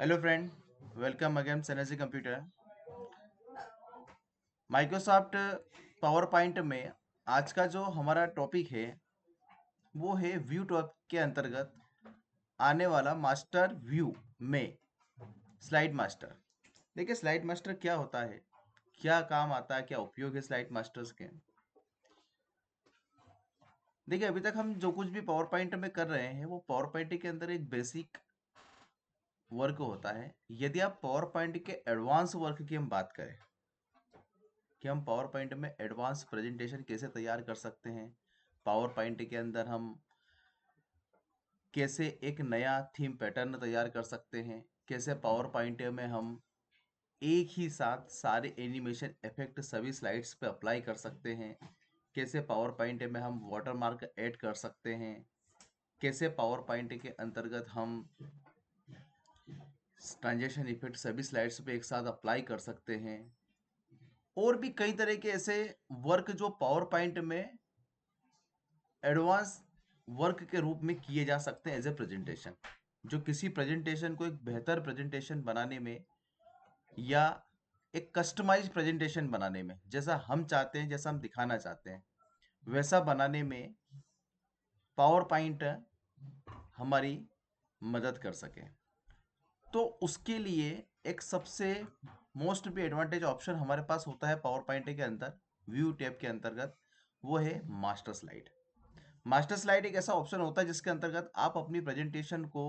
Hello friend, welcome again synergy computer. Microsoft power point में आज का जो हमारा टॉपिक है वो है व्यू टॉप के अंतर्गत आने वाला मास्टर व्यू में स्लाइड मास्टर। देखिए, स्लाइड मास्टर क्या होता है, क्या काम आता है, क्या उपयोग है स्लाइड मास्टर्स के। देखिए, अभी तक हम जो कुछ भी पावर पॉइंट में कर रहे हैं वो पावर पॉइंट के अंदर एक बेसिक वर्क होता है। यदि आप पावर पॉइंट के एडवांस वर्क की हम बात करें कि हम पावर पॉइंट में एडवांस प्रेजेंटेशन कैसे तैयार कर सकते हैं, पावर पॉइंट के अंदर हम कैसे एक नया थीम पैटर्न तैयार कर सकते हैं, कैसे पावर पॉइंट में हम एक ही साथ सारे एनिमेशन इफेक्ट सभी स्लाइड्स पे अप्लाई कर सकते हैं, कैसे पावर पॉइंट में हम वाटरमार्क ऐड कर सकते हैं, कैसे पावर पॉइंट के अंतर्गत हम ट्रांजेक्शन इफेक्ट सभी स्लाइड्स पे एक साथ अप्लाई कर सकते हैं। और भी कई तरह के ऐसे वर्क जो पावर पॉइंट में एडवांस वर्क के रूप में किए जा सकते हैं एज ए प्रेजेंटेशन, जो किसी प्रेजेंटेशन को एक बेहतर प्रेजेंटेशन बनाने में या एक कस्टमाइज प्रेजेंटेशन बनाने में, जैसा हम चाहते हैं, जैसा हम दिखाना चाहते हैं, वैसा बनाने में पावर पॉइंट हमारी मदद कर सके। तो उसके लिए एक सबसे मोस्ट भी एडवांटेज ऑप्शन हमारे पास होता है पावर पॉइंट के अंदर व्यू टैब के अंतर्गत, वो है मास्टर स्लाइड। मास्टर स्लाइड एक ऐसा ऑप्शन होता है जिसके अंतर्गत आप अपनी प्रेजेंटेशन को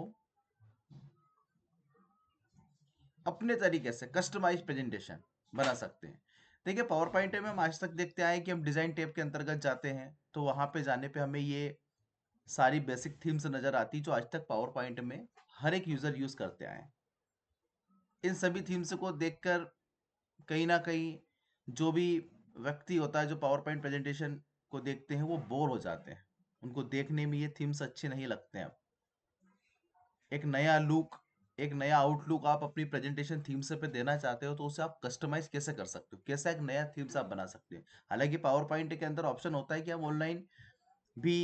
अपने तरीके से कस्टमाइज प्रेजेंटेशन बना सकते हैं। देखिए, पावर पॉइंट में हम आज तक देखते आए कि हम डिजाइन टैब के अंतर्गत जाते हैं तो वहां पे जाने पे हमें ये सारी बेसिक थीम्स नजर आती जो आज तक पावर पॉइंट में हर एक यूजर यूज करते आए हैं। इन सभी थीम्स को देखकर कहीं ना कहीं जो भी व्यक्ति होता है जो पावर पॉइंट प्रेजेंटेशन को देखते हैं वो बोर हो जाते हैं, उनको देखने में ये थीम्स अच्छे नहीं लगते हैं। एक नया लुक, एक नया आउटलुक आप अपनी प्रेजेंटेशन थीम से पे देना चाहते हो तो उसे आप कस्टमाइज कैसे कर सकते हो, कैसा एक नया थीम्स आप बना सकते हैं। हालांकि पावर पॉइंट के अंदर ऑप्शन होता है कि हम ऑनलाइन भी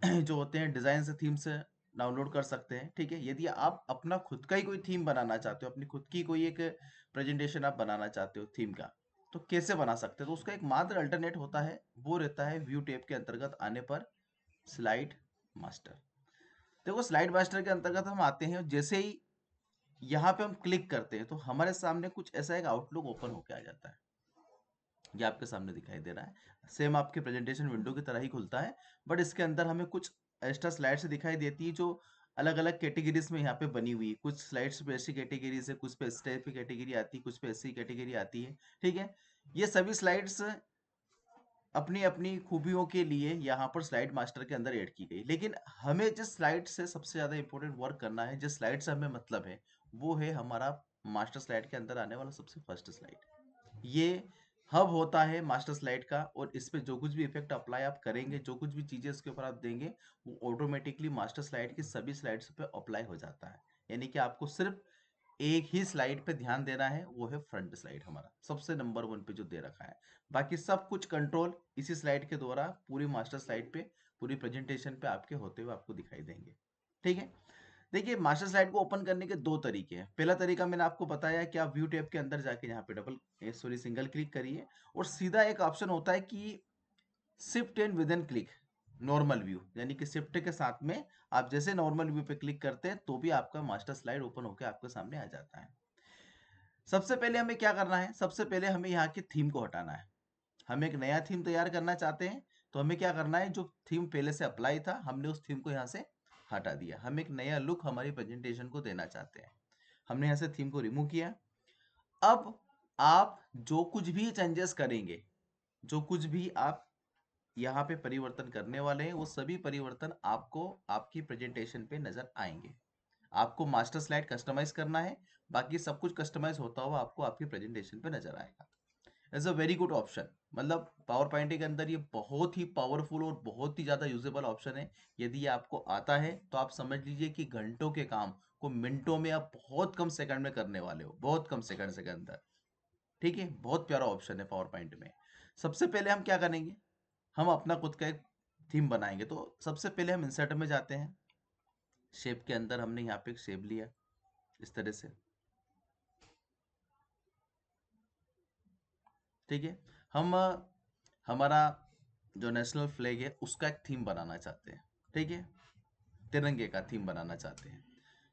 जो होते हैं डिजाइन से थीम्स डाउनलोड कर सकते हैं। ठीक है, यदि आप अपना खुद का ही कोई थीम बनाना चाहते हो, अपनी खुद की कोई एक प्रेजेंटेशन आप बनाना चाहते हो थीम का, तो कैसे बना सकते हो। तो उसका एक मात्र अल्टरनेट होता है, वो रहता है व्यू टैब के अंतर्गत आने पर स्लाइड मास्टर। देखो, स्लाइड मास्टर के अंतर्गत हम आते हैं, जैसे ही यहाँ पे हम क्लिक करते हैं तो हमारे सामने कुछ ऐसा एक आउटलुक ओपन होकर आ जाता है। ये आपके सामने दिखाई दे रहा है, सेम आपके प्रेजेंटेशन विंडो की तरह ही खुलता है, बट इसके अंदर हमें कुछ एक्स्ट्रा स्लाइड्स दिखाई देती है जो अलग अलग कैटेगरीज में यहाँ पे बनी हुई है। कुछ स्लाइड्स पे ऐसी कैटेगरीज है, कुछ पे इस टाइप की कैटेगरी आती है, कुछ पे ऐसी कैटेगरी आती है। ठीक है, ये सभी स्लाइड्स अपनी अपनी खूबियों के लिए यहाँ पर स्लाइड मास्टर के अंदर ऐड की गई, लेकिन हमें जिस स्लाइड से सबसे ज्यादा इंपॉर्टेंट वर्क करना है, जिस स्लाइड से हमें मतलब है, वो है हमारा मास्टर स्लाइड के अंदर आने वाला सबसे फर्स्ट स्लाइड। ये हब होता है मास्टर स्लाइड का, और इस पे जो कुछ भी इफेक्ट अप्लाई आप करेंगे, जो कुछ भी चीजें इसके ऊपर आप देंगे, वो ऑटोमेटिकली मास्टर स्लाइड की सभी स्लाइड्स पे अप्लाई हो जाता है। यानी कि आपको सिर्फ एक ही स्लाइड पे ध्यान देना है, वो है फ्रंट स्लाइड, हमारा सबसे नंबर वन पे जो दे रखा है। बाकी सब कुछ कंट्रोल इसी स्लाइड के द्वारा पूरी मास्टर स्लाइड पे, पूरी प्रेजेंटेशन पे आपके होते हुए आपको दिखाई देंगे। ठीक है, देखिए, मास्टर स्लाइड को ओपन करने के दो तरीके हैं। पहला तरीका मैंने आपको बताया कि आप व्यू टैब के अंदर जाके यहाँ पे सिंगल क्लिक करिए, और सीधा एक ऑप्शन होता है कि shift and with in click normal view, यानी कि शिफ्ट के साथ में आप जैसे नॉर्मल व्यू पे क्लिक करते हैं तो भी आपका मास्टर स्लाइड ओपन होकर आपके सामने आ जाता है। सबसे पहले हमें क्या करना है, सबसे पहले हमें यहाँ की थीम को हटाना है। हम एक नया थीम तैयार करना चाहते हैं, तो हमें क्या करना है, जो थीम पहले से अप्लाई था हमने उस थीम को यहाँ से हटा दिया। हम एक नया लुक हमारी प्रेजेंटेशन को देना चाहते हैं, हमने यहाँ से थीम को रिमूव किया। अब आप जो कुछ भी चेंजेस करेंगे, जो कुछ भी आप यहाँ पे परिवर्तन करने वाले हैं, वो सभी परिवर्तन आपको आपकी प्रेजेंटेशन पे नजर आएंगे। आपको मास्टर स्लाइड कस्टमाइज करना है, बाकी सब कुछ कस्टमाइज होता हुआ आपको आपकी प्रेजेंटेशन पे नजर आएगा। It's a very good option, मतलब पावर पॉइंट के अंदर ये बहुत ही पावरफुल और बहुत ही ज्यादा यूजेबल ऑप्शन है। यदि ये आपको आता है तो आप समझ लीजिए कि घंटों के काम को मिनटों में आप बहुत कम सेकंड में करने वाले हो, बहुत कम सेकंड के अंदर। ठीक है, बहुत प्यारा ऑप्शन है पावर पॉइंट में। सबसे पहले हम क्या करेंगे, हम अपना खुद का एक थीम बनाएंगे। तो सबसे पहले हम इंसर्ट में जाते हैं, शेप के अंदर हमने यहाँ पे एक शेप लिया इस तरह से। ठीक है। हम हमारा जो नेशनल फ्लैग है उसका एक थीम बनाना चाहते हैं, ठीक है, तिरंगे का थीम बनाना चाहते हैं।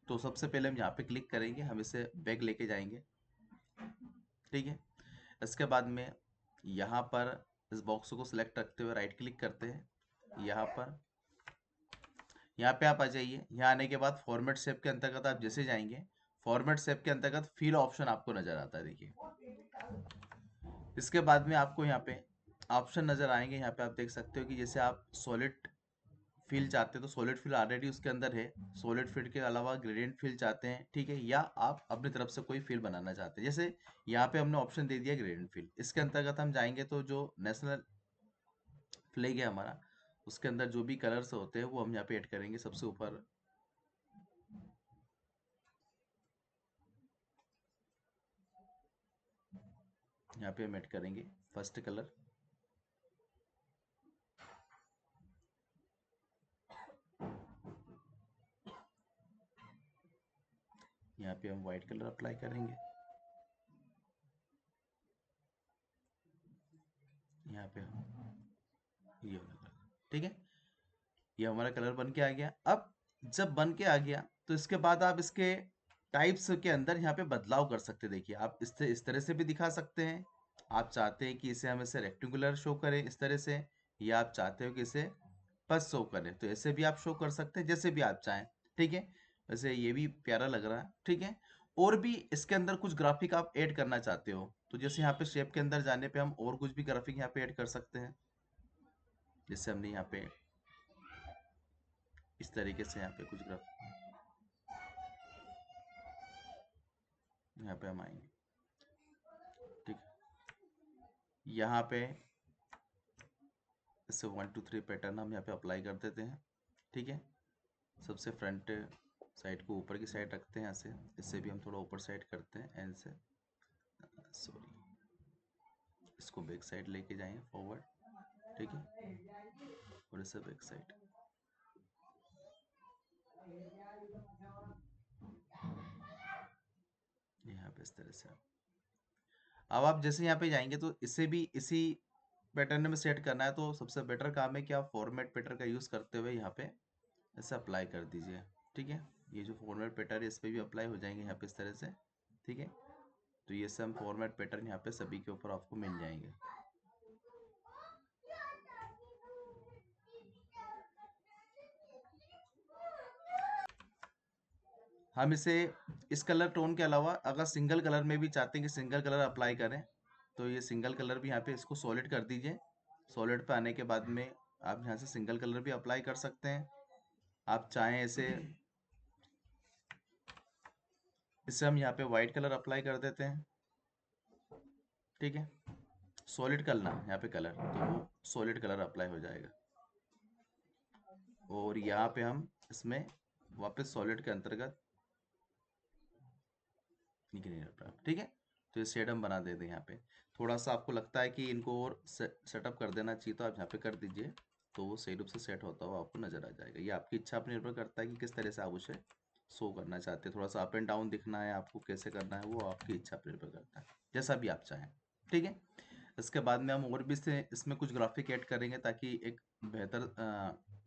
तो सबसे पहले हम यहाँ पे क्लिक करेंगे, हम इसे बैक लेके जाएंगे, ठीक है। इसके बाद में यहाँ पर इस बॉक्स को सिलेक्ट रखते हुए राइट क्लिक करते हैं, यहाँ पे आप आ जाइए। यहाँ आने के बाद फॉर्मेट शेप के अंतर्गत आप जैसे जाएंगे, फॉर्मेट शेप के अंतर्गत फिल ऑप्शन आपको नजर आता है, देखिए। इसके बाद में आपको यहाँ पे ऑप्शन नजर आएंगे, यहाँ पे आप देख सकते हो कि जैसे आप सॉलिड फिल चाहते हैं तो सॉलिड फिल ऑलरेडी उसके अंदर है, सॉलिड फिल के अलावा ग्रेडियंट फिल चाहते हैं, ठीक है, या आप अपनी तरफ से कोई फिल बनाना चाहते हैं। जैसे यहाँ पे हमने ऑप्शन दे दिया ग्रेडियंट फिल, इसके अंतर्गत हम जाएंगे तो जो नेशनल फ्लैग है हमारा, उसके अंदर जो भी कलर्स होते हैं वो हम यहाँ पे ऐड करेंगे। सबसे ऊपर यहाँ पे हम ऐड करेंगे फर्स्ट कलर, यहाँ पे हम व्हाइट कलर अप्लाई करेंगे, यहाँ पे हम ये वाला कलर, ठीक है। ये हमारा कलर बन के आ गया। अब जब बन के आ गया तो इसके बाद आप इसके टाइप्स के अंदर यहाँ पे बदलाव कर सकते हैं। देखिए, आप इस तरह से भी दिखा सकते हैं, आप चाहते हैं कि इसे हम इसे रेक्टेंगुलर शो करें इस तरह से, या आप चाहते हो कि इसे बस शो करें तो ऐसे भी आप शो कर सकते हैं, जैसे भी आप चाहें, ठीक है। वैसे ये भी प्यारा लग रहा है, ठीक है। और भी इसके अंदर कुछ ग्राफिक आप ऐड करना चाहते हो तो जैसे यहाँ पे शेप के अंदर जाने पे हम और कुछ भी ग्राफिक यहाँ पे ऐड कर सकते हैं। जैसे हमने यहाँ पे इस तरीके से यहाँ पे कुछ ग्राफिक, यहाँ पे हम आएंगे, ठीक है। यहाँ पे इससे 1 2 3 पैटर्न हम यहाँ पे अप्लाई कर देते हैं, ठीक है। सबसे फ्रंट साइड को ऊपर की साइड रखते हैं यहाँ से, इससे भी हम थोड़ा ऊपर साइड करते हैं एंड से, सॉरी, इसको बैक साइड लेके जाएंगे फॉरवर्ड, ठीक है, और इससे बैक साइड, यहाँ पे इस तरह से। अब आप जैसे यहाँ पे जाएंगे तो इसे भी इसी पैटर्न में सेट करना है, तो सबसे बेटर काम है कि आप फॉर्मेट पैटर्न का यूज़ करते हुए यहाँ पे ऐसे अप्लाई कर दीजिए, ठीक है। ये जो फॉर्मेट पैटर्न है इस पर भी अप्लाई हो जाएंगे यहाँ पे इस तरह से, ठीक है। तो ये सब फॉर्मेट पैटर्न यहाँ पे सभी के ऊपर आपको मिल जाएंगे। हम इसे इस कलर टोन के अलावा अगर सिंगल कलर में भी चाहते हैं कि सिंगल कलर अप्लाई करें तो ये सिंगल कलर भी यहाँ पे इसको सॉलिड कर दीजिए। सॉलिड पे आने के बाद में आप यहाँ से सिंगल कलर भी अप्लाई कर सकते हैं। आप चाहें इसे हम यहाँ पे वाइट कलर अप्लाई कर देते हैं, ठीक है। सॉलिड करना यहाँ पे कलर, तो वो सॉलिड कलर अप्लाई हो जाएगा। और यहाँ पे हम इसमें वापस सॉलिड के अंतर्गत ठीक है। तो ये शेड हम बना देते हैं यहाँ पे। थोड़ा सा आपको लगता है कि इनको और सेटअप कर देना चाहिए तो आप यहाँ पे कर दीजिए, तो वो सही रूप से सेट होता हुआ आपको नजर आ जाएगा। ये आपकी इच्छा पर निर्भर करता है कि किस तरह से आप उसे शो करना चाहते हैं। थोड़ा सा अप एंड डाउन दिखना है आपको, कैसे करना है वो आपकी इच्छा पर निर्भर करता है, जैसा भी आप चाहें, ठीक है। इसके बाद में हम और भी से इसमें कुछ ग्राफिक ऐड करेंगे ताकि एक बेहतर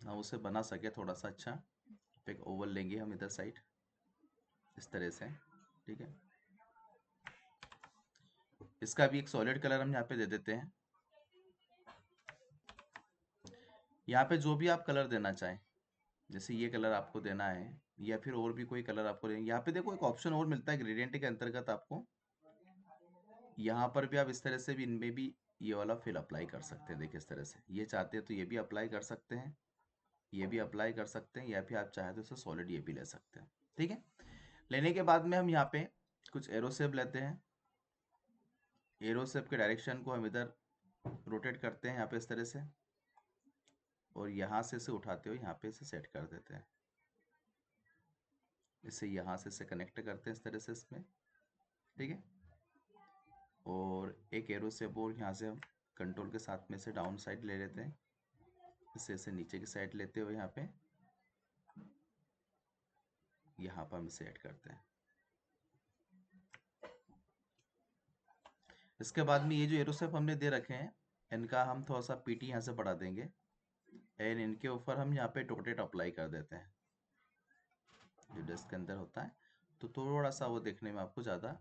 हम उसे बना सके थोड़ा सा अच्छा। एक ओवल लेंगे हम इधर साइड इस तरह से, ठीक है। इसका भी एक सॉलिड कलर हम यहाँ पे दे देते हैं। यहाँ पे जो भी आप कलर देना चाहें, जैसे ये कलर आपको देना है या फिर और भी कोई कलर आपको देना, यहाँ पे देखो एक ऑप्शन और मिलता है ग्रेडियंट के अंतर्गत आपको। यहाँ पर भी आप इस तरह से भी इनमें भी ये वाला फिल अप्लाई कर सकते हैं। देखिए इस तरह से ये चाहते हैं तो ये भी अप्लाई कर सकते हैं, ये भी अप्लाई कर सकते हैं, या फिर आप चाहे तो इसे सॉलिड ये भी ले सकते हैं, ठीक है। लेने के बाद में हम यहाँ पे कुछ एरो शेप लेते हैं। एरो शेप के डायरेक्शन को हम इधर रोटेट करते हैं यहाँ पे इस तरह से, और यहाँ से इसे उठाते हुए यहाँ पे इसे सेट कर देते हैं। इसे यहाँ से इसे कनेक्ट करते हैं इस तरह से इसमें, ठीक है। और एक एरो शेप और यहाँ से हम कंट्रोल के साथ में से डाउन साइड ले लेते हैं, इसे नीचे की साइड लेते हुए यहाँ पर हम इसे ऐड करते हैं। इसके बाद में ये जो एरो शेप हमने दे रखे हैं, इनका हम थोड़ा सा पीटी यहाँ से बढ़ा देंगे एंड इनके ऊपर हम यहाँ पे डॉटेड अप्लाई कर देते हैं जो डेस्क के अंदर होता है, तो थोड़ा सा वो देखने में आपको ज़्यादा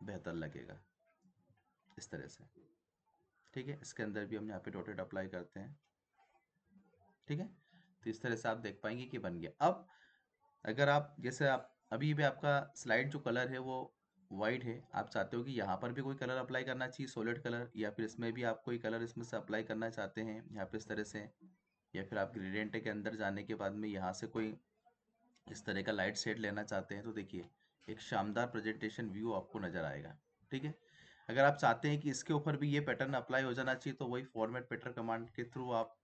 बेहतर लगेगा इस तरह से। ठीक है, इसके अंदर भी हम यहाँ पे डॉटेड अप्लाई करते हैं। ठीक है, तो इस तरह से आप देख पाएंगे कि बन गया। अब अगर आप जैसे आप अभी भी आपका स्लाइड जो कलर है वो वाइट है, आप चाहते हो कि यहाँ पर भी कोई कलर अप्लाई करना चाहिए सॉलिड कलर, या फिर इसमें भी आप कोई कलर इसमें से अप्लाई करना चाहते हैं यहाँ पे इस तरह से, या फिर आप ग्रेडियंट के अंदर जाने के बाद में यहाँ से कोई इस तरह का लाइट शेड लेना चाहते हैं, तो देखिए एक शानदार प्रेजेंटेशन व्यू आपको नजर आएगा। ठीक है, अगर आप चाहते हैं कि इसके ऊपर भी ये पैटर्न अप्लाई हो जाना चाहिए, तो वही फॉर्मेट पैटर्न कमांड के थ्रू आप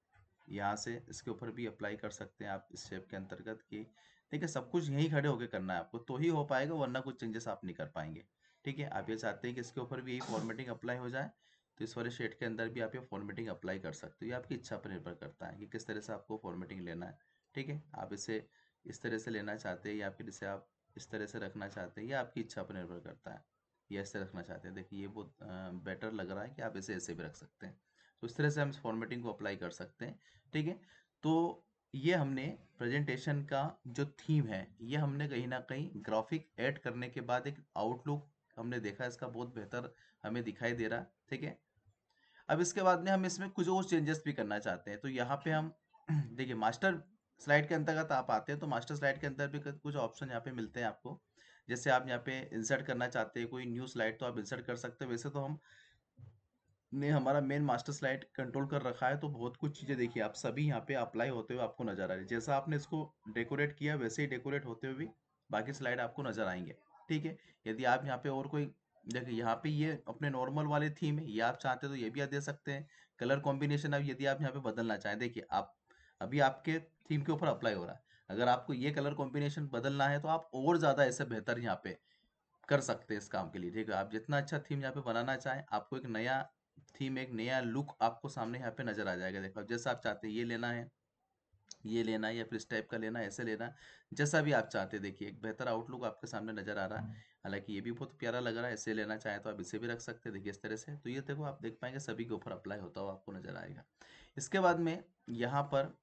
यहाँ से इसके ऊपर भी अप्लाई कर सकते हैं आप इस शेप के अंतर्गत की। देखिए सब कुछ यहीं खड़े होकर करना है आपको, तो ही हो पाएगा, वरना कुछ चेंजेस आप नहीं कर पाएंगे। ठीक है, आप ये चाहते हैं कि इसके ऊपर भी यही फॉर्मेटिंग अप्लाई हो जाए, तो इस वाले शेड के अंदर भी आप ये फॉर्मेटिंग अप्लाई कर सकते हो। ये आपकी इच्छा पर निर्भर करता है कि किस तरह से आपको फॉर्मेटिंग लेना है। ठीक है, आप इसे इस तरह से लेना चाहते हैं या फिर इसे आप इस तरह से रखना चाहते हैं, ये आपकी इच्छा पर निर्भर करता है। या ऐसे रखना चाहते हैं, देखिए ये बहुत बेटर लग रहा है कि आप इसे ऐसे भी रख सकते हैं। तो इस तरह से हम इस फॉर्मेटिंग को अप्लाई कर सकते हैं। ठीक है, तो ये हमने प्रेजेंटेशन का जो थीम है, ये हमने कहीं ना कहीं ग्राफिक ऐड करने के बाद एक आउटलुक हमने देखा, इसका बहुत बेहतर हमें दिखाई दे रहा। ठीक है, अब इसके बाद में हम इसमें कुछ और चेंजेस भी करना चाहते हैं, तो यहाँ पे हम देखिए मास्टर स्लाइड के अंतर्गत आप आते हैं, तो मास्टर स्लाइड के अंदर भी कुछ ऑप्शन यहाँ पे मिलते हैं आपको। जैसे आप यहाँ पे इंसर्ट करना चाहते हैं कोई न्यू स्लाइड, तो आप इंसर्ट कर सकते हो। वैसे तो हम ने हमारा मेन मास्टर स्लाइड कंट्रोल कर रखा है, तो बहुत कुछ चीज़ें देखिए आप सभी यहाँ पे अप्लाई होते हुए आपको नजर आ रही है। जैसा आपने इसको डेकोरेट किया वैसे ही डेकोरेट होते हुए भी बाकी स्लाइड आपको नजर आएंगे। ठीक है, यदि आप यहाँ पे और कोई देखिए यहाँ पे ये अपने नॉर्मल वाले थीम है, ये आप चाहते हो तो ये भी आप दे सकते हैं। कलर कॉम्बिनेशन अब यदि आप यहाँ पे बदलना चाहें, देखिए आप अभी आपके थीम के ऊपर अप्लाई हो रहा है, अगर आपको ये कलर कॉम्बिनेशन बदलना है तो आप और ज़्यादा ऐसे बेहतर यहाँ पे कर सकते हैं इस काम के लिए। ठीक है, आप जितना अच्छा थीम यहाँ पे बनाना चाहें, आपको एक नया थीम, एक नया लुक आपको सामने यहाँ पे नजर आ जाएगा। देखो अब जैसा आप चाहते हैं ये लेना है, ये लेना है, या फिर इस टाइप का लेना है, ऐसे लेना है, जैसा भी आप चाहते हैं, देखिए एक बेहतर आउटलुक आपके सामने नजर आ रहा है। हालांकि ये भी बहुत प्यारा लग रहा है, ऐसे लेना चाहें तो आप इसे भी रख सकते हैं, देखिए इस तरह से। तो ये देखो आप देख पाएंगे सभी के ऊपर अप्लाई होता हुआ आपको नजर आएगा। इसके बाद में यहाँ पर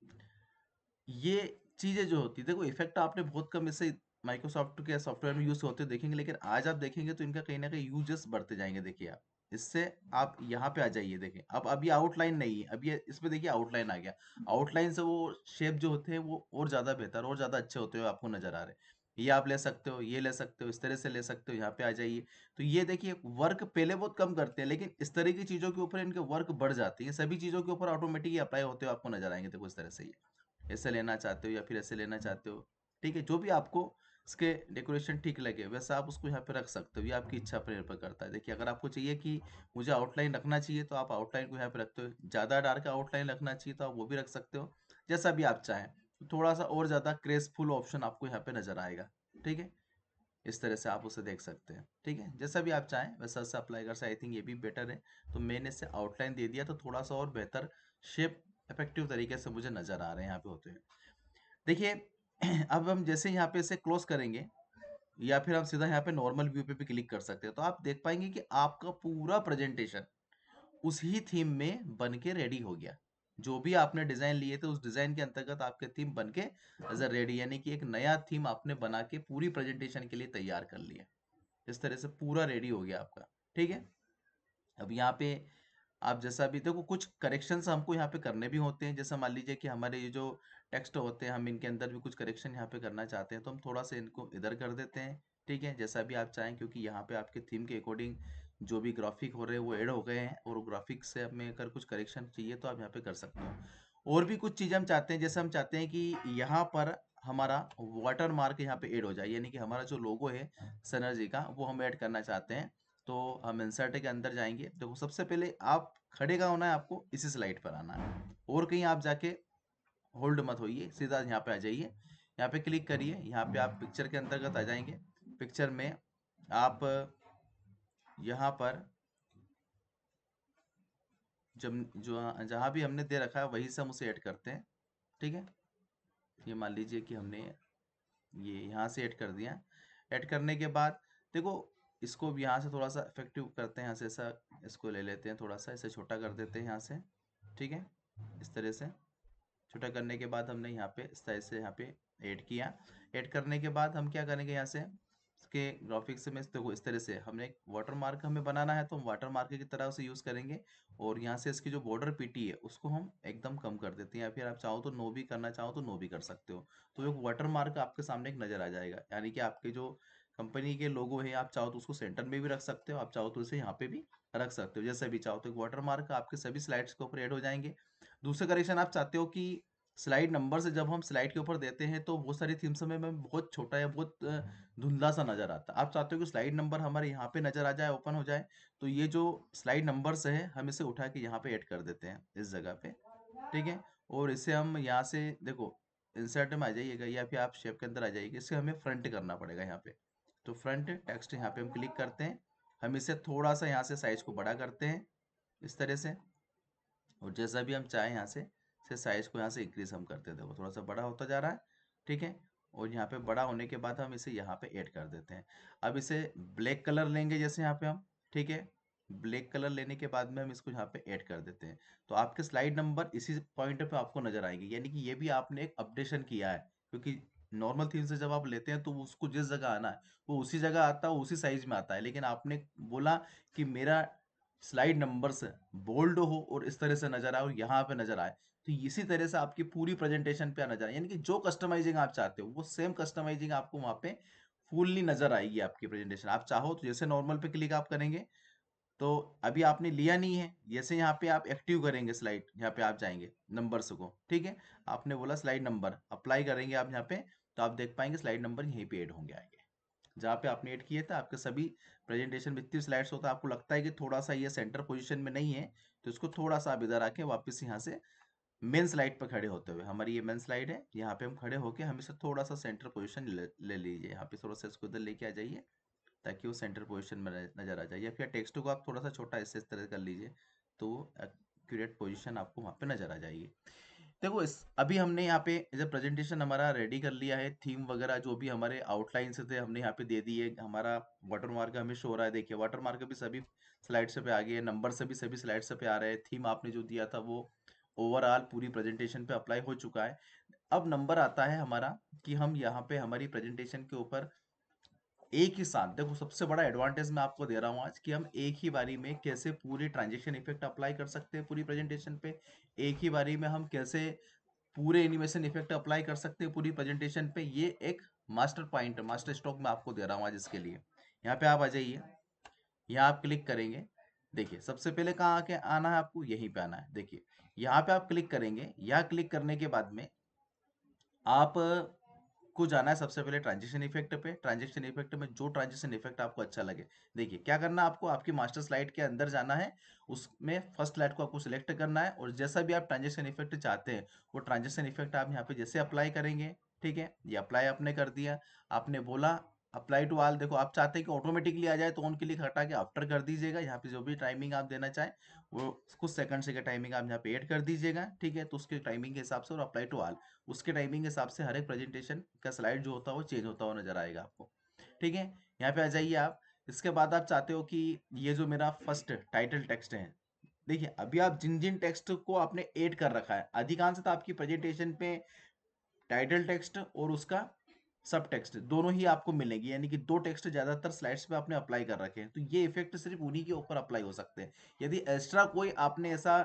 ये चीजें जो होती है, देखो इफेक्ट आपने बहुत कम इससे माइक्रोसॉफ्ट के सॉफ्टवेयर में यूज होते हुए देखेंगे, लेकिन आज आप देखेंगे तो इनका कहीं ना कहीं यूजेस बढ़ते जाएंगे। देखिए आप इससे आप यहाँ पे आ जाइए, देखें अब अभी आउटलाइन नहीं है, अब ये इसमें देखिए आउटलाइन आ गया। आउटलाइन से वो शेप जो होते हैं वो और ज्यादा बेहतर और ज्यादा अच्छे होते हुए आपको नजर आ रहे हैं। ये आप ले सकते हो, ये ले सकते हो, इस तरह से ले सकते हो, यहाँ पे आ जाइए। तो ये देखिए वर्क पहले बहुत कम करते हैं, लेकिन इस तरह की चीजों के ऊपर इनके वर्क बढ़ जाती है, सभी चीजों के ऊपर ऑटोमेटिकली अप्लाई होते हुए आपको नजर आएंगे। देखो इस तरह से ये ऐसे लेना चाहते हो या फिर ऐसे लेना चाहते हो। ठीक है, जो भी आपको इसके डेकोरेशन ठीक लगे वैसा आप उसको यहाँ पे रख सकते हो, ये आपकी इच्छा पर निर्भर करता है। देखिए अगर आपको चाहिए कि मुझे आउटलाइन रखना चाहिए, तो आप आउटलाइन को यहाँ पे रखते हो, ज़्यादा डार्क आउटलाइन रखना चाहिए तो आप वो भी रख सकते हो, जैसा भी आप चाहें। तो थोड़ा सा और ज़्यादा क्रेजफुल ऑप्शन आपको यहाँ पे नजर आएगा। ठीक है, इस तरह से आप उसे देख सकते हैं। ठीक है, जैसा भी आप चाहें वैसा सा अप्लाई कर सकते, आई थिंक ये भी बेटर है। तो मैंने इससे आउटलाइन दे दिया, तो थोड़ा सा और बेहतर शेप इफेक्टिव तरीके से मुझे नजर आ रहे हैं यहाँ पे होते हैं। देखिए अब हम जैसे यहाँ पे इसे क्लोज करेंगे, या फिर हम सीधा यहाँ पे नॉर्मल व्यू पे भी क्लिक कर सकते हैं, तो आप देख पाएंगे कि आपका पूरा प्रेजेंटेशन उसी थीम में बन के रेडी हो गया। जो भी आपने डिजाइन लिए थे उस डिजाइन के अंतर्गत आपके थीम बन के एज अ रेडी, यानी कि एक नया थीम आपने बना के पूरी प्रेजेंटेशन के लिए तैयार कर लिया। इस तरह से पूरा रेडी हो गया आपका। ठीक है, अब यहाँ पे आप जैसा भी देखो कुछ करेक्शंस हमको यहाँ पे करने भी होते हैं। जैसा मान लीजिए कि हमारे ये जो टेक्स्ट होते हैं, हम इनके अंदर भी कुछ करेक्शन यहाँ पे करना चाहते हैं, तो हम थोड़ा सा इनको इधर कर देते हैं। ठीक है, जैसा भी आप चाहें, क्योंकि यहाँ पे आपके थीम के अकॉर्डिंग जो भी ग्राफिक हो रहे हैं वो ऐड हो गए हैं, और ग्राफिक से हमें अगर कुछ करेक्शन चाहिए तो आप यहाँ पे कर सकते हो। और भी कुछ चीज़ें हम चाहते हैं, जैसे हम चाहते हैं कि यहाँ पर हमारा वाटर मार्क यहाँ पे ऐड हो जाए, यानी कि हमारा जो लोगो है सनर्जी का वो हम ऐड करना चाहते हैं। तो हम इंसर्ट के अंदर जाएंगे, देखो सबसे पहले आप खड़े का होना है, आपको इसी स्लाइड पर आना है, और कहीं आप जाके होल्ड मत होइए, सीधा यहाँ पे आ जाइए, यहाँ पे क्लिक करिए, यहाँ पे आप पिक्चर के अंतर्गत आ जाएंगे। पिक्चर में आप यहाँ पर जब जो जहाँ भी हमने दे रखा है वही से हम उसे ऐड करते हैं। ठीक है, ये मान लीजिए कि हमने ये यहाँ से ऐड कर दिया। ऐड करने के बाद देखो इसको भी यहाँ से थोड़ा सा इफेक्टिव करते हैं, यहाँ से ऐसा इसको ले लेते हैं, थोड़ा सा इसे छोटा कर देते हैं यहाँ से, ठीक है। इस तरह से छोटा करने के बाद हमने यहाँ पे इस तरह से यहाँ पे ऐड किया। ऐड करने के बाद हम क्या करेंगे, यहाँ से इसके ग्राफिक्स में देखो इस तरह से हमने एक वाटर मार्क हमें बनाना है, तो हम वाटर मार्क की तरह उसे यूज़ करेंगे। और यहाँ से इसकी जो बॉर्डर पीटी है उसको हम एकदम कम कर देते हैं, या फिर आप चाहो तो नो भी करना चाहो तो नो भी कर सकते हो। तो एक वाटर मार्क आपके सामने एक नज़र आ जाएगा, यानी कि आपके जो कंपनी के लोगो है, आप चाहो तो उसको सेंटर में भी रख सकते हो, आप चाहो तो इसे यहाँ पे भी रख सकते हो, जैसे भी चाहो। तो एक वाटर मार्क आपके सभी स्लाइड्स के ऊपर ऐड हो जाएंगे। दूसरा करेक्शन, आप चाहते हो कि स्लाइड नंबर से जब हम स्लाइड के ऊपर देते हैं तो बहुत सारी थीम्स में बहुत छोटा या बहुत धुंधला सा नजर आता है। आप चाहते हो कि स्लाइड नंबर हमारे यहाँ पे नजर आ जाए, ओपन हो जाए, तो ये जो स्लाइड नंबर्स है हम इसे उठा के यहाँ पे ऐड कर देते हैं इस जगह पे, ठीक है। और इसे हम यहाँ से देखो इंसर्ट में आ जाइएगा, या फिर आप शेप के अंदर आ जाइएगा, इसे हमें फ्रंट करना पड़ेगा यहाँ पे। तो फ्रंट टेक्स्ट यहाँ पे हम क्लिक करते हैं, हम इसे थोड़ा सा यहाँ से साइज को बड़ा करते हैं इस तरह से, और जैसा भी हम चाहें यहाँ से साइज को यहाँ से इंक्रीज हम करते हैं, देखो थोड़ा सा बड़ा होता जा रहा है, ठीक है। और यहाँ पे बड़ा होने के बाद हम इसे यहाँ पे ऐड कर देते हैं। अब इसे ब्लैक कलर लेंगे जैसे यहाँ पे हम, ठीक है। ब्लैक कलर लेने के बाद में हम इसको यहाँ पे ऐड कर देते हैं, तो आपके स्लाइड नंबर इसी पॉइंट पे आपको नजर आएंगे, यानी कि ये भी आपने एक अपडेशन किया है। क्योंकि नॉर्मल थीम से जब आप लेते हैं तो उसको जिस जगह आना है वो उसी जगह आता है, उसी साइज में आता है, लेकिन आपने बोला कि मेरा स्लाइड नंबर्स बोल्ड हो और इस तरह से नजर आए और यहाँ पे नजर आए, तो इसी तरह से आपकी पूरी प्रेजेंटेशन पे नजर आए, यानी कि जो कस्टमाइजिंग आप चाहते हो वो सेम कस्टमाइजिंग आपको वहाँ पे फुल्ली नजर आएगी आपकी प्रेजेंटेशन। आप चाहो तो जैसे नॉर्मल पे क्लिक आप करेंगे, तो अभी आपने लिया नहीं है, जैसे यहाँ पे आप एक्टिव करेंगे स्लाइड, यहाँ पे आप जाएंगे नंबर्स को, ठीक है। आपने बोला स्लाइड नंबर अप्लाई करेंगे आप यहाँ पे, तो आप देख पाएंगे स्लाइड नंबर यहीं पे ऐड होंगे आएंगे, जहाँ पे आपने ऐड किए थे। आपके सभी प्रेजेंटेशन में इतनी स्लाइड्स होता है, आपको लगता है कि थोड़ा सा ये सेंटर पोजीशन में नहीं है, तो इसको थोड़ा सा आप इधर आके वापस यहाँ से मेन स्लाइड पर खड़े होते हुए, हमारी ये मेन स्लाइड है, यहाँ पे हम खड़े होके हम इसे थोड़ा सा सेंटर पोजीशन ले लीजिए, यहाँ पे थोड़ा सा इसको इधर लेके आ जाइए, ताकि वो सेंटर पोजीशन में नजर आ जाए, या फिर टेक्स्ट को आप थोड़ा सा छोटा इस तरह कर लीजिए, तो एक्यूरेट पोजीशन आपको वहाँ पे नजर आ जाएगी। देखो इस अभी हमने यहाँ पे जब प्रेजेंटेशन हमारा रेडी कर लिया है, थीम वगैरह जो भी हमारे आउटलाइन से थे हमने यहाँ पे दे दिए, हमारा वाटर मार्क हमें शो हो रहा है, देखिए वाटर मार्क भी सभी स्लाइड से पे आ गए, नंबर से भी सभी स्लाइड से पे आ रहे हैं, थीम आपने जो दिया था वो ओवरऑल पूरी प्रेजेंटेशन पे अप्लाई हो चुका है। अब नंबर आता है हमारा कि हम यहाँ पे हमारी प्रेजेंटेशन के ऊपर एक ही साथ, देखो सबसे बड़ा एडवांटेज मैं आपको दे रहा हूँ आज, कि हम एक ही बारी में कैसे पूरी ट्रांजेक्शन इफेक्ट अप्लाई कर सकते हैं पूरी प्रेजेंटेशन पे। एक ही बारी में हम कैसे पूरे एनिमेशन इफेक्ट अप्लाई कर सकते हैं पूरी प्रेजेंटेशन पे, ये एक मास्टर पॉइंट मास्टर स्ट्रोक मैं आपको दे रहा हूँ आज इसके लिए। यहाँ पे आप आ जाइए, यहाँ आप क्लिक करेंगे, देखिए सबसे पहले कहाँ आके आना है आपको, यहीं पे आना है, देखिए यहाँ पे आप क्लिक करेंगे। यहाँ क्लिक करने के बाद में आप को जाना है सबसे पहले ट्रांजिशन इफेक्ट पे। ट्रांजिशन इफेक्ट में जो ट्रांजिशन इफेक्ट आपको अच्छा लगे, देखिए क्या करना है आपको, आपकी मास्टर स्लाइड के अंदर जाना है, उसमें फर्स्ट स्लाइड को आपको सिलेक्ट करना है, और जैसा भी आप ट्रांजिशन इफेक्ट चाहते हैं वो ट्रांजिशन इफेक्ट आप यहाँ पे जैसे अप्लाई करेंगे, ठीक है। ये अप्लाई आपने कर दिया, आपने बोला अप्लाई टू ऑल, देखो आप चाहते हैं कि ऑटोमेटिकली आ जाए तो ऑन क्लिक हटा के आफ्टर कर दीजिएगा, यहाँ पे जो भी टाइमिंग आप देना चाहें वो कुछ सेकंड से का टाइमिंग आप यहाँ पे ऐड कर दीजिएगा, ठीक है। तो उसके टाइमिंग के हिसाब से, और अप्लाई टू ऑल, उसके टाइमिंग के हिसाब से हर एक प्रेजेंटेशन का स्लाइड जो होता है वो चेंज होता हुआ नजर आएगा आपको, ठीक है। यहाँ पे आ जाइए आप। इसके बाद आप चाहते हो कि ये जो मेरा फर्स्ट टाइटल टेक्स्ट है, देखिए अभी आप जिन जिन टेक्स्ट को आपने ऐड कर रखा है, अधिकांशतः आपकी प्रेजेंटेशन पे टाइटल टेक्स्ट और उसका सब टेक्स्ट दोनों ही आपको मिलेंगे, यानी कि दो टेक्स्ट ज्यादातर स्लाइड्स पे आपने अप्लाई कर रखे हैं, तो ये इफेक्ट सिर्फ उन्हीं के ऊपर अप्लाई हो सकते हैं। यदि एक्स्ट्रा कोई आपने ऐसा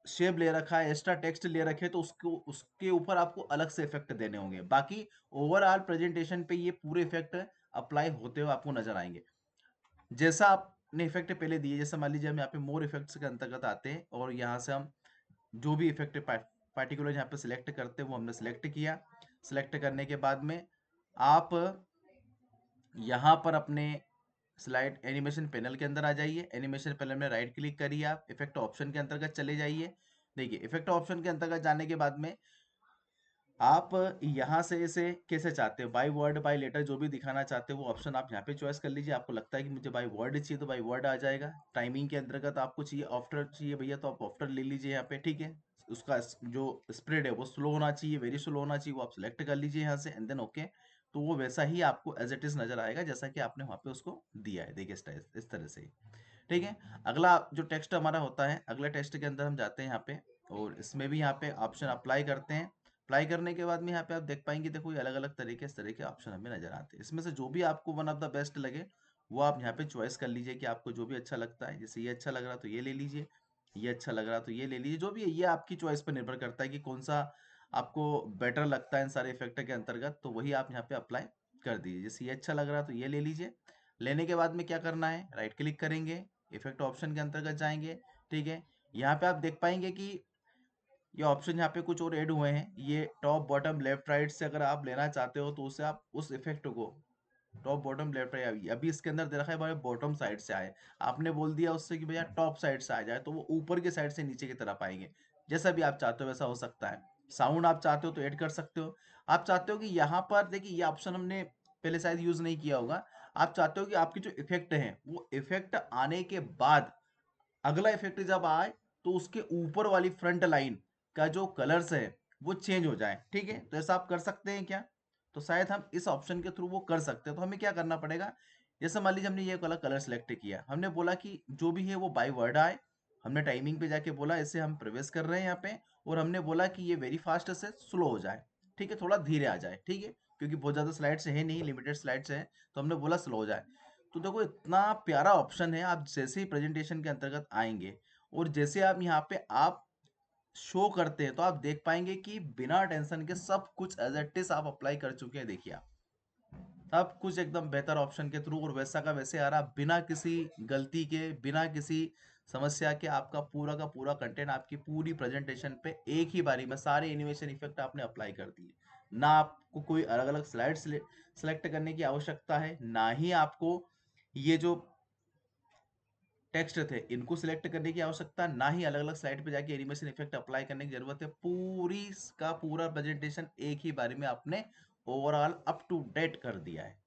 शेप ले रखा है, एक्स्ट्रा टेक्स्ट ले रखे, तो उसको उसके ऊपर आपको अलग से इफेक्ट देने होंगे। बाकी ओवरऑल प्रेजेंटेशन पे ये पूरे इफेक्ट अप्लाई होते हुए आपको नजर आएंगे, जैसा आपने इफेक्ट पहले दिए। जैसे मान लीजिए हम यहाँ पे मोर इफेक्ट्स के अंतर्गत आते हैं, और यहाँ से हम जो भी इफेक्ट पार्टिकुलर यहाँ पे सिलेक्ट करते हैं वो हमने सिलेक्ट किया। सिलेक्ट करने के बाद में आप यहाँ पर अपने स्लाइड एनिमेशन पैनल के अंदर आ जाइए। एनिमेशन पैनल में राइट क्लिक करिए, आप इफेक्ट ऑप्शन के अंतर्गत चले जाइए। देखिए इफेक्ट ऑप्शन के अंतर्गत जाने के बाद में आप यहाँ से इसे कैसे चाहते हो, बाय वर्ड बाय लेटर जो भी दिखाना चाहते हो वो ऑप्शन आप यहाँ पे चॉइस कर लीजिए। आपको लगता है कि मुझे बाय वर्ड चाहिए तो बाय वर्ड आ जाएगा। टाइमिंग के अंतर्गत आपको चाहिए आफ्टर चाहिए भैया, तो आप आफ्टर ले लीजिए यहाँ पे, ठीक है। उसका जो स्प्रेड है वो स्लो होना चाहिए, वेरी स्लो होना चाहिए, वो आप सिलेक्ट कर लीजिए यहाँ से, एंड देन ओके। तो वो वैसा ही आपको एज इट इज नजर आएगा जैसा कि आपने वहां पे उसको दिया है। देखिए इस तरह से। ठीक है, अगला जो टेक्स्ट हमारा होता है, अगला टेक्स्ट के अंदर हम जाते हैं यहाँ पे, और इसमें भी यहाँ पे ऑप्शन अप्लाई करते हैं। अप्लाई करने के बाद में यहाँ पे आप देख पाएंगे, देखो ये अलग अलग तरीके इस तरह के ऑप्शन हमें नजर आते हैं। इसमें से जो भी आपको वन ऑफ द बेस्ट लगे वो आप यहाँ पे चॉइस कर लीजिए कि आपको जो भी अच्छा लगता है। जैसे ये अच्छा लग रहा तो ये ले लीजिए, ये अच्छा लग रहा तो ये ले लीजिए, जो भी है ये आपकी चॉइस पर निर्भर करता है कि कौन सा आपको बेटर लगता है इन सारे इफेक्ट के अंतर्गत, तो वही आप यहाँ पे अप्लाई कर दीजिए। जैसे ये अच्छा लग रहा तो ये ले लीजिए। लेने के बाद में क्या करना है, राइट क्लिक करेंगे, इफेक्ट ऑप्शन के अंतर्गत जाएंगे। ठीक है, यहाँ पे आप देख पाएंगे कि ये ऑप्शन यहाँ पे कुछ और ऐड हुए हैं। ये टॉप बॉटम लेफ्ट राइट से अगर आप लेना चाहते हो तो उसे आप उस इफेक्ट को टॉप बॉटम लेफ्ट राइट, अभी इसके अंदर दे रखा है भाई बॉटम साइड से आए, आपने बोल दिया उससे कि भैया टॉप साइड से आ जाए, तो वो ऊपर की साइड से नीचे की तरफ आएंगे। जैसा भी आप चाहते हो वैसा हो सकता है। साउंड आप चाहते हो तो ऐड कर सकते हो। आप चाहते हो कि यहाँ पर देखिए ये ऑप्शन हमने पहले शायद यूज नहीं किया होगा। आप चाहते हो कि आपके जो इफेक्ट है वो इफेक्ट आने के बाद अगला इफेक्ट जब आए तो उसके ऊपर वाली फ्रंट लाइन का जो कलर्स है वो चेंज हो जाए। ठीक है, तो ऐसा आप कर सकते हैं क्या? तो शायद हम इस ऑप्शन के थ्रू वो कर सकते हैं। तो हमें क्या करना पड़ेगा, जैसे मान लीजिए हमने ये वाला कलर सेलेक्ट किया, हमने बोला कि जो भी है वो बाय वर्ड आए। हमने टाइमिंग पे जाके बोला इसे हम प्रवेश कर रहे हैं यहाँ पे, और हमने बोला कि ये वेरी फास्ट से स्लो हो जाए। ठीक है, थोड़ा धीरे आ जाए। ठीक है, क्योंकि बहुत ज्यादा स्लाइड्स है नहीं, लिमिटेड स्लाइड्स है, तो हमने बोला स्लो हो जाए। तो देखो इतना प्यारा ऑप्शन है। आप जैसे ही प्रेजेंटेशन के अंतर्गत आएंगे और जैसे आप यहाँ पे आप शो करते हैं तो आप देख पाएंगे कि बिना टेंशन के सब कुछ एज इट इज आप अप्लाई कर चुके हैं। देखिए आप सब कुछ एकदम बेहतर ऑप्शन के थ्रू और वैसा का वैसे आ रहा, बिना किसी गलती के, बिना किसी समस्या के आपका पूरा का पूरा कंटेंट आपकी पूरी प्रेजेंटेशन पे एक ही बारी में सारे एनिमेशन इफेक्ट आपने अप्लाई कर दिए। ना आपको कोई अलग अलग स्लाइड सेलेक्ट करने की आवश्यकता है, ना ही आपको ये जो टेक्स्ट थे इनको सिलेक्ट करने की आवश्यकता, ना ही अलग अलग स्लाइड पे जाके एनिमेशन इफेक्ट अप्लाई करने की जरूरत है। पूरी का पूरा प्रेजेंटेशन एक ही बारी में आपने ओवरऑल अप टू डेट कर दिया है।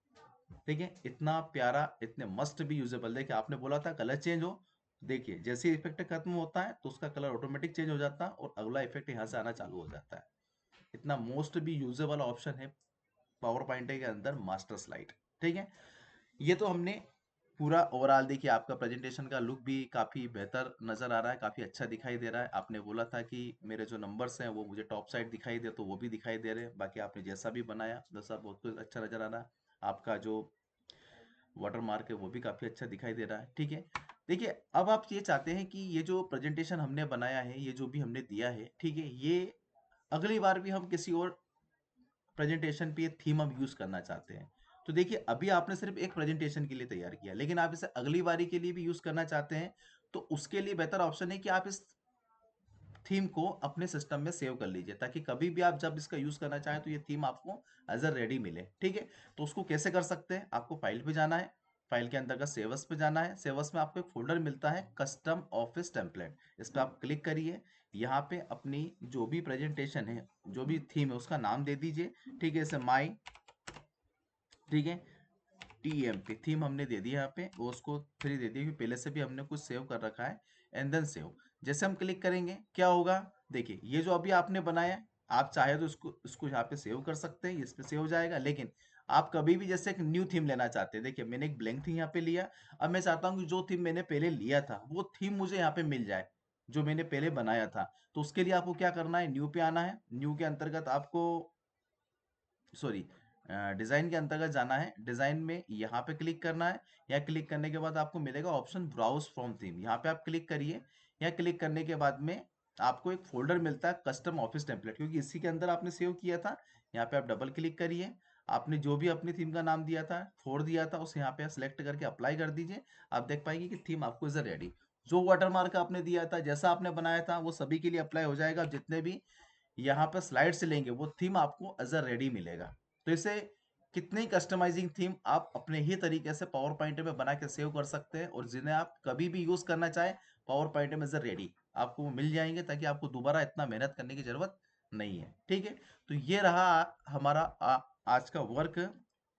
ठीक है, इतना प्यारा, इतने मस्त भी यूजेबल। देखिए आपने बोला था कलर चेंज हो, देखिए जैसे इफेक्ट खत्म होता है तो उसका कलर ऑटोमेटिक चेंज हो जाता है और अगला इफेक्ट यहाँ से आना चालू हो जाता है। इतना मोस्ट भी यूजेबल ऑप्शन है पावर पॉइंट के अंदर मास्टर स्लाइड। ठीक है, ये तो हमने पूरा ओवरऑल देखिए आपका प्रेजेंटेशन का लुक भी काफी बेहतर नजर आ रहा है, काफी अच्छा दिखाई दे रहा है। आपने बोला था कि मेरे जो नंबर्स हैं वो मुझे टॉप साइड दिखाई दे, तो वो भी दिखाई दे रहे हैं। बाकी आपने जैसा भी बनाया वैसा बहुत कुछ अच्छा नजर आ रहा है। आपका जो वाटर मार्क है वो भी काफी अच्छा दिखाई दे रहा है। ठीक है, देखिए अब आप ये चाहते हैं कि ये जो प्रेजेंटेशन हमने बनाया है, ये जो भी हमने दिया है, ठीक है, ये अगली बार भी हम किसी और प्रेजेंटेशन पे थीम हम यूज करना चाहते हैं। तो देखिए अभी आपने सिर्फ एक प्रेजेंटेशन के लिए तैयार किया, लेकिन आप इसे अगली बारी के लिए भी यूज करना चाहते हैं, तो उसके लिए बेहतर ऑप्शन है कि आप इस थीम को अपने सिस्टम में सेव कर लीजिए, ताकि कभी भी आप जब इसका यूज करना चाहें तो ये थीम आपको एज अ रेडी मिले। ठीक है, तो उसको कैसे कर सकते हैं, आपको फाइल पे जाना है, फाइल के अंतर्गत सेवस पे जाना है। सेवस में आपको एक फोल्डर मिलता है कस्टम ऑफिस टेम्पलेट, इस पर आप क्लिक करिए। यहाँ पे अपनी जो भी प्रेजेंटेशन है, जो भी थीम है उसका नाम दे दीजिए। ठीक है, जैसे माई, ठीक है, टीएमपी थीम हमने दे दिया यहाँ पे, वो उसको फ्री दे दिया क्योंकि पहले से भी हमने कुछ सेव कर रखा है। एंड देन सेव, जैसे हम क्लिक करेंगे क्या होगा, देखिए ये जो अभी आपने बनाया है, आप चाहे तो इसको इसको यहाँ पे सेव कर सकते हैं, इस पे सेव हो जाएगा। लेकिन आप कभी भी जैसे एक न्यू थीम लेना चाहते हैं, देखिए मैंने एक ब्लैंक थीम यहाँ पे लिया, अब मैं चाहता हूँ कि जो थीम मैंने पहले लिया था वो थीम मुझे यहाँ पे मिल जाए, जो मैंने पहले बनाया था। तो उसके लिए आपको क्या करना है, न्यू पे आना है। न्यू के अंतर्गत आपको, सॉरी, डिजाइन के अंतर्गत जाना है। डिजाइन में यहाँ पे क्लिक करना है। यहाँ क्लिक करने के बाद आपको मिलेगा ऑप्शन ब्राउज फ्रॉम थीम, यहाँ पे आप क्लिक करिए। यहाँ क्लिक करने के बाद में आपको एक फोल्डर मिलता है कस्टम ऑफिस टेम्पलेट, क्योंकि इसी के अंदर आपने सेव किया था। यहाँ पे आप डबल क्लिक करिए, आपने जो भी अपनी थीम का नाम दिया था, फोड़ दिया था, उसे यहाँ पे सिलेक्ट करके अप्लाई कर दीजिए। आप देख पाएंगे कि थीम आपको इज रेडी। जो वाटरमार्क आपने दिया था, जैसा आपने बनाया था, वो सभी के लिए अप्लाई हो जाएगा। जितने भी यहाँ पर स्लाइड से लेंगे वो थीम आपको एज अ रेडी मिलेगा। तो इसे कितनी कस्टमाइजिंग थीम आप अपने ही तरीके से पावर पॉइंट में बना के सेव कर सकते हैं, और जिन्हें आप कभी भी यूज करना चाहें पावर पॉइंट में एज अ रेडी आपको वो मिल जाएंगे, ताकि आपको दोबारा इतना मेहनत करने की जरूरत नहीं है। ठीक है, तो ये रहा हमारा आज का वर्क।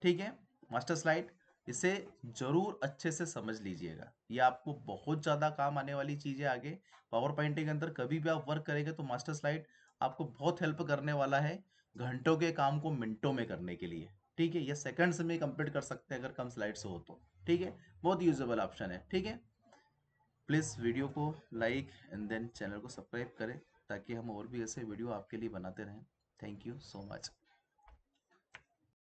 ठीक है, मास्टर स्लाइड, इसे जरूर अच्छे से समझ लीजिएगा, ये आपको बहुत ज्यादा काम आने वाली चीज है आगे। पावर पॉइंट के अंदर कभी भी आप वर्क करेंगे तो मास्टर स्लाइड आपको बहुत हेल्प करने वाला है, घंटों के काम को मिनटों में करने के लिए। ठीक है, या सेकंड्स में कंप्लीट कर सकते हैं अगर कम स्लाइड्स हो तो। ठीक है, बहुत यूजेबल ऑप्शन है। ठीक है, प्लीज़ वीडियो को लाइक एंड देन चैनल को सब्सक्राइब करें ताकि हम और भी ऐसे वीडियो आपके लिए बनाते रहें। Thank you so much.